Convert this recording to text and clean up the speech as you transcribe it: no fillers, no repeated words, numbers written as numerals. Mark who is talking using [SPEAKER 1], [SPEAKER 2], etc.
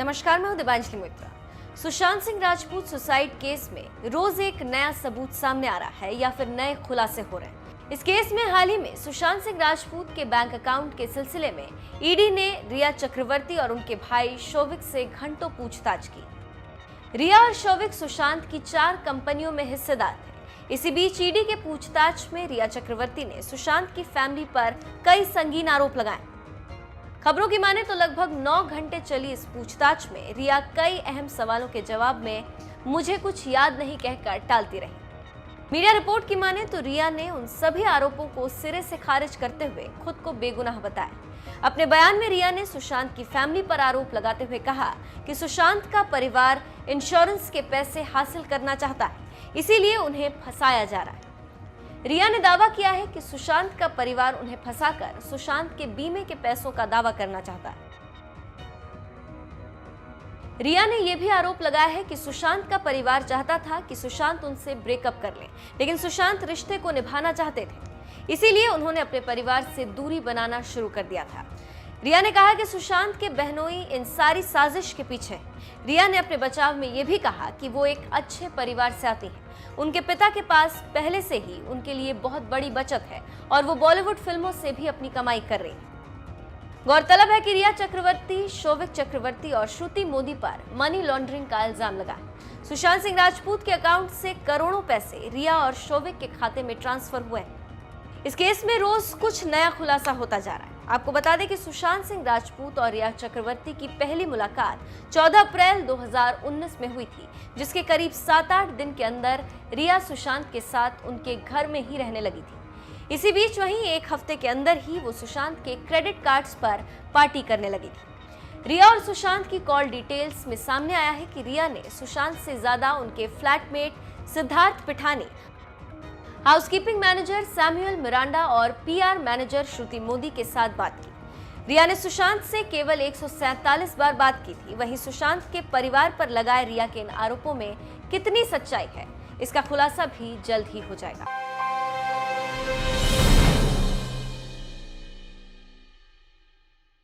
[SPEAKER 1] नमस्कार, मैं हूं दिबांजलि मित्रा। सुशांत सिंह राजपूत सुसाइड केस में रोज एक नया सबूत सामने आ रहा है या फिर नए खुलासे हो रहे हैं। इस केस में हाल ही में सुशांत सिंह राजपूत के बैंक अकाउंट के सिलसिले में ईडी ने रिया चक्रवर्ती और उनके भाई शौविक से घंटों पूछताछ की। रिया और शौविक सुशांत की 4 कंपनियों में हिस्सेदार थे। इसी बीच ईडी के पूछताछ में रिया चक्रवर्ती ने सुशांत की फैमिली पर कई संगीन आरोप लगाए। खबरों की माने तो लगभग 9 घंटे चली इस पूछताछ में रिया कई अहम सवालों के जवाब में मुझे कुछ याद नहीं कहकर टालती रही। मीडिया रिपोर्ट की माने तो रिया ने उन सभी आरोपों को सिरे से खारिज करते हुए खुद को बेगुनाह बताया। अपने बयान में रिया ने सुशांत की फैमिली पर आरोप लगाते हुए कहा कि सुशांत का परिवार इंश्योरेंस के पैसे हासिल करना चाहता है, इसीलिए उन्हें फंसाया जा रहा है। रिया ने दावा किया है कि सुशांत का परिवार उन्हें फंसाकर सुशांत के बीमे के पैसों का दावा करना चाहता है। रिया ने यह भी आरोप लगाया है कि सुशांत का परिवार चाहता था कि सुशांत उनसे ब्रेकअप कर ले, लेकिन सुशांत रिश्ते को निभाना चाहते थे, इसीलिए उन्होंने अपने परिवार से दूरी बनाना शुरू कर दिया था। रिया ने कहा कि सुशांत के बहनोई इन सारी साजिश के पीछे हैं। रिया ने अपने बचाव में यह भी कहा कि वो एक अच्छे परिवार से आती हैं। उनके पिता के पास पहले से ही उनके लिए बहुत बड़ी बचत है और वो बॉलीवुड फिल्मों से भी अपनी कमाई कर रही है। गौरतलब है कि रिया चक्रवर्ती, शौविक चक्रवर्ती और श्रुति मोदी पर मनी लॉन्ड्रिंग का इल्जाम लगा है। सुशांत सिंह राजपूत के अकाउंट से करोड़ों पैसे रिया और शौविक के खाते में ट्रांसफर हुए हैं। इस केस में रोज कुछ नया खुलासा होता जा रहा है। आपको बता दें कि सुशांत सिंह राजपूत और रिया चक्रवर्ती की पहली मुलाकात 14 अप्रैल 2019 में हुई थी, जिसके करीब 7-8 दिन के अंदर रिया सुशांत के साथ उनके घर में ही रहने लगी थी। इसी बीच वहीं एक हफ्ते के अंदर ही वो सुशांत के क्रेडिट कार्ड्स पर पार्टी करने लगी थी। रिया और सुशांत की कॉल डिटेल्स में सामने आया है कि रिया ने सुशांत से ज्यादा उनके flatmate Siddharth Pithani, housekeeping manager Samuel Miranda और पीआर मैनेजर श्रुति मोदी के साथ बात की। रिया ने सुशांत से केवल 147 बार बात की थी। वहीं सुशांत के परिवार पर लगाए रिया के इन आरोपों में कितनी सच्चाई है, इसका खुलासा भी जल्द ही हो जाएगा।